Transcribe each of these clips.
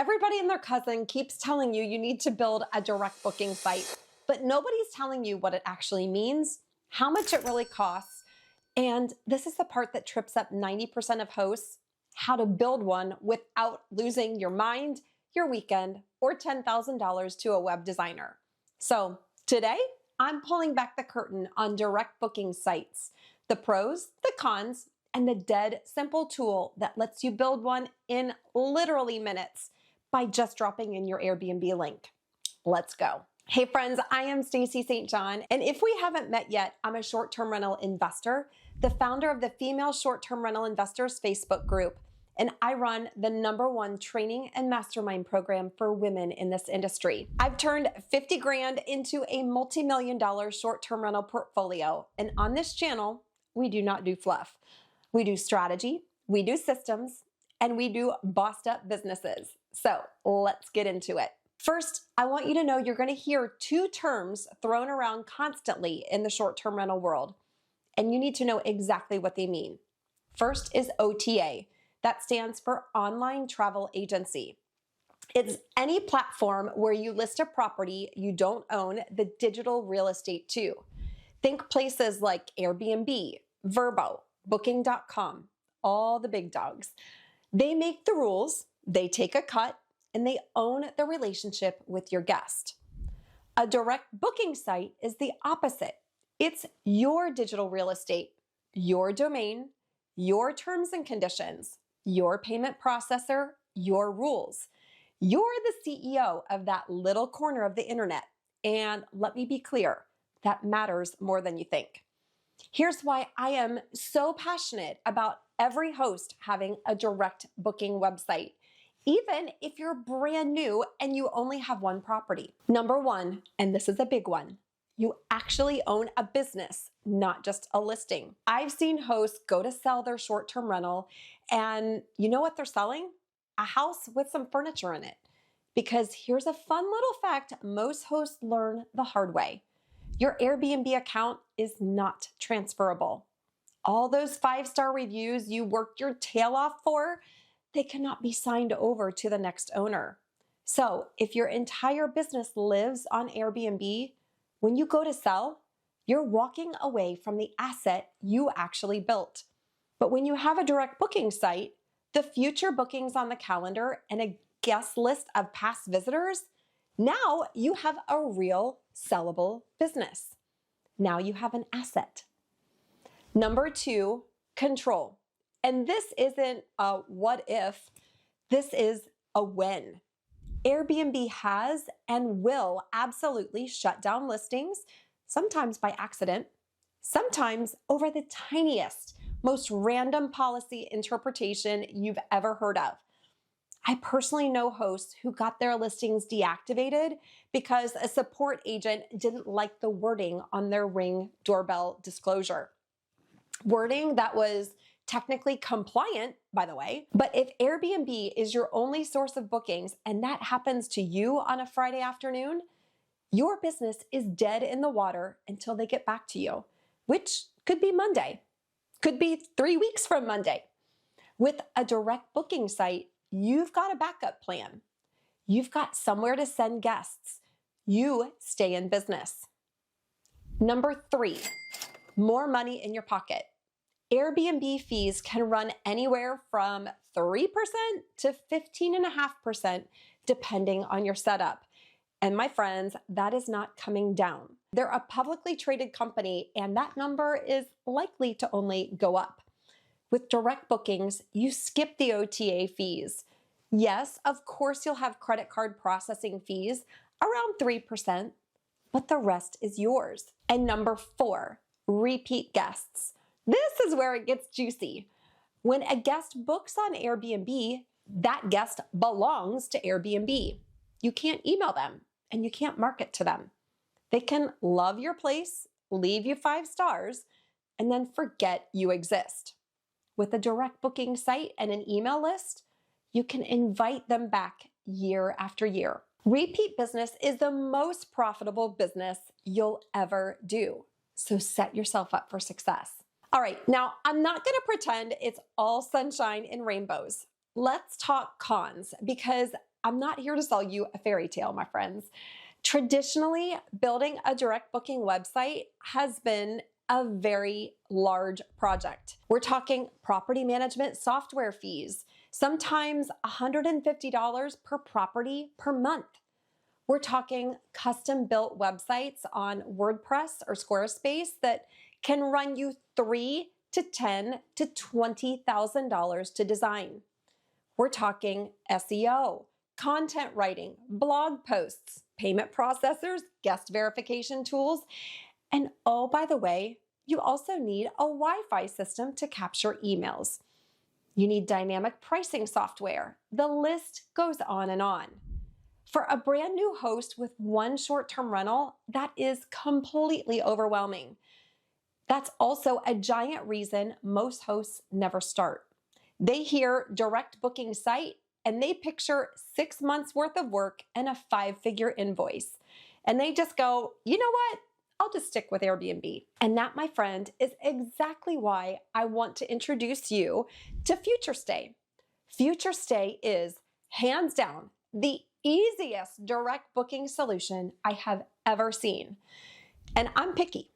Everybody and their cousin keeps telling you need to build a direct booking site, but nobody's telling you what it actually means, how much it really costs, and this is the part that trips up 90% of hosts, how to build one without losing your mind, your weekend, or $10,000 to a web designer. So today, I'm pulling back the curtain on direct booking sites, the pros, the cons, and the dead simple tool that lets you build one in literally minutes by just dropping in your Airbnb link. Let's go. Hey friends, I am Stacy St. John, and if we haven't met yet, I'm a short-term rental investor, the founder of the Female Short-Term Rental Investors Facebook group, and I run the #1 training and mastermind program for women in this industry. I've turned 50 grand into a multi-million-dollar short-term rental portfolio, and on this channel, we do not do fluff. We do strategy, we do systems, and we do bossed up businesses. So let's get into it. First, I want you to know you're going to hear two terms thrown around constantly in the short-term rental world, and you need to know exactly what they mean. First is OTA. That stands for Online Travel Agency. It's any platform where you list a property you don't own the digital real estate to. Think places like Airbnb, Vrbo, Booking.com, all the big dogs. They make the rules, they take a cut, and they own the relationship with your guest. A direct booking site is the opposite. It's your digital real estate, your domain, your terms and conditions, your payment processor, your rules. You're the CEO of that little corner of the internet. And let me be clear, that matters more than you think. Here's why I am so passionate about every host having a direct booking website, even if you're brand new and you only have one property. #1, and this is a big one, you actually own a business, not just a listing. I've seen hosts go to sell their short-term rental, and you know what they're selling? A house with some furniture in it. Because here's a fun little fact most hosts learn the hard way. Your Airbnb account is not transferable. All those 5-star reviews you worked your tail off for, they cannot be signed over to the next owner. So if your entire business lives on Airbnb, when you go to sell, you're walking away from the asset you actually built. But when you have a direct booking site, the future bookings on the calendar and a guest list of past visitors, now you have a real sellable business. Now you have an asset. #2, control. And this isn't a what if, this is a when. Airbnb has and will absolutely shut down listings, sometimes by accident, sometimes over the tiniest, most random policy interpretation you've ever heard of. I personally know hosts who got their listings deactivated because a support agent didn't like the wording on their Ring doorbell disclosure. Wording that was technically compliant, by the way, but if Airbnb is your only source of bookings and that happens to you on a Friday afternoon, your business is dead in the water until they get back to you, which could be Monday, could be 3 weeks from Monday. With a direct booking site, you've got a backup plan. You've got somewhere to send guests. You stay in business. #3, more money in your pocket. Airbnb fees can run anywhere from 3% to 15.5%, depending on your setup. And my friends, that is not coming down. They're a publicly traded company, and that number is likely to only go up. With direct bookings, you skip the OTA fees. Yes, of course you'll have credit card processing fees, around 3%, but the rest is yours. And #4, repeat guests. This is where it gets juicy. When a guest books on Airbnb, that guest belongs to Airbnb. You can't email them and you can't market to them. They can love your place, leave you 5 stars, and then forget you exist. With a direct booking site and an email list, you can invite them back year after year. Repeat business is the most profitable business you'll ever do. So set yourself up for success. All right, now I'm not gonna pretend it's all sunshine and rainbows. Let's talk cons, because I'm not here to sell you a fairy tale, my friends. Traditionally, building a direct booking website has been a very large project. We're talking property management software fees, sometimes $150 per property per month. We're talking custom built websites on WordPress or Squarespace that can run you $3,000 to $10,000 to $20,000 to design. We're talking SEO, content writing, blog posts, payment processors, guest verification tools, and oh, by the way, you also need a Wi-Fi system to capture emails. You need dynamic pricing software. The list goes on and on. For a brand new host with one short-term rental, that is completely overwhelming. That's also a giant reason most hosts never start. They hear direct booking site and they picture 6 months worth of work and a 5-figure invoice. And they just go, you know what? I'll just stick with Airbnb. And that, my friend, is exactly why I want to introduce you to FutureStay. FutureStay is hands down the easiest direct booking solution I have ever seen. And I'm picky.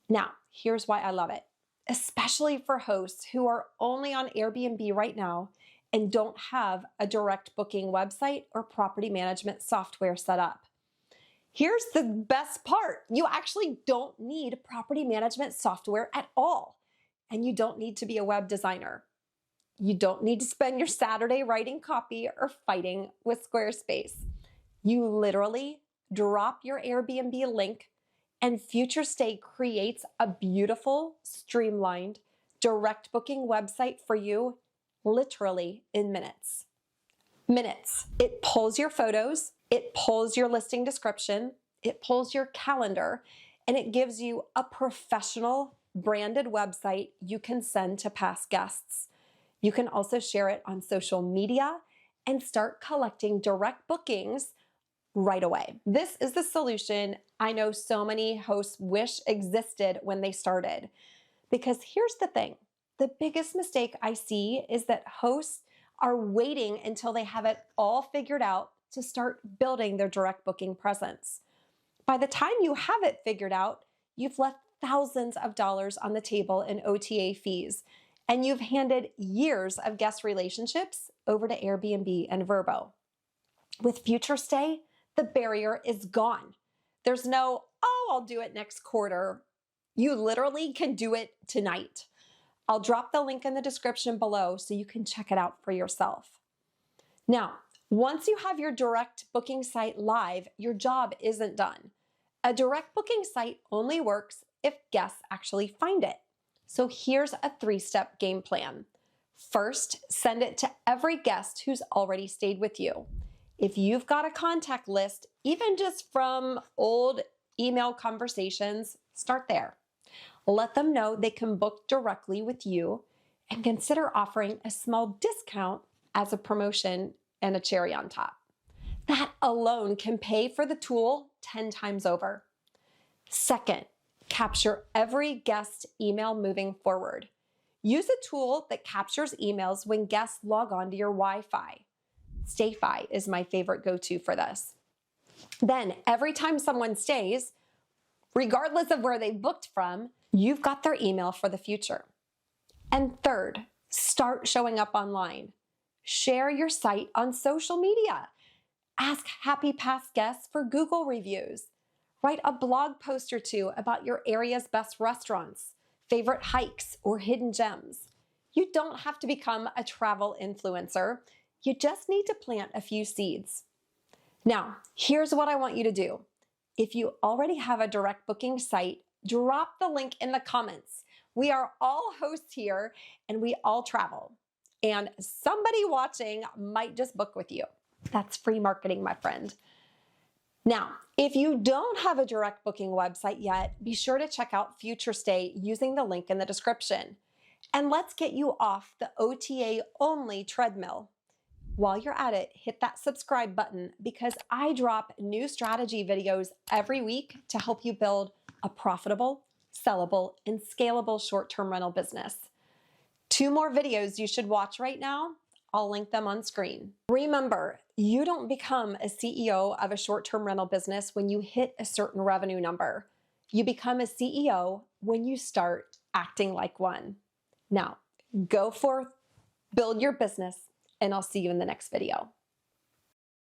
Now, here's why I love it, especially for hosts who are only on Airbnb right now and don't have a direct booking website or property management software set up. Here's the best part. You actually don't need property management software at all. And you don't need to be a web designer. You don't need to spend your Saturday writing copy or fighting with Squarespace. You literally drop your Airbnb link and FutureStay creates a beautiful, streamlined, direct booking website for you literally in minutes. Minutes. It pulls your photos, it pulls your listing description, it pulls your calendar, and it gives you a professional branded website you can send to past guests. You can also share it on social media and start collecting direct bookings right away. This is the solution I know so many hosts wish existed when they started. Because here's the thing, the biggest mistake I see is that hosts are waiting until they have it all figured out to start building their direct booking presence. By the time you have it figured out, you've left thousands of dollars on the table in OTA fees, and you've handed years of guest relationships over to Airbnb and Vrbo. With FutureStay, the barrier is gone. There's no, oh, I'll do it next quarter. You literally can do it tonight. I'll drop the link in the description below so you can check it out for yourself. Now, once you have your direct booking site live, your job isn't done. A direct booking site only works if guests actually find it. So here's a 3-step game plan. First, send it to every guest who's already stayed with you. If you've got a contact list, even just from old email conversations, start there. Let them know they can book directly with you and consider offering a small discount as a promotion and a cherry on top. That alone can pay for the tool 10 times over. Second, capture every guest email moving forward. Use a tool that captures emails when guests log on to your Wi-Fi. StayFi is my favorite go-to for this. Then every time someone stays, regardless of where they booked from, you've got their email for the future. And third, start showing up online. Share your site on social media. Ask happy past guests for Google reviews. Write a blog post or two about your area's best restaurants, favorite hikes, or hidden gems. You don't have to become a travel influencer. You just need to plant a few seeds. Now, here's what I want you to do. If you already have a direct booking site, drop the link in the comments. We are all hosts here and we all travel. And somebody watching might just book with you. That's free marketing, my friend. Now, if you don't have a direct booking website yet, be sure to check out FutureStay using the link in the description. And let's get you off the OTA only treadmill. While you're at it, hit that subscribe button because I drop new strategy videos every week to help you build a profitable, sellable, and scalable short-term rental business. 2 more videos you should watch right now I'll link them on screen. Remember, you don't become a CEO of a short-term rental business when you hit a certain revenue number. You become a CEO when you start acting like one. Now, go forth, build your business, and I'll see you in the next video.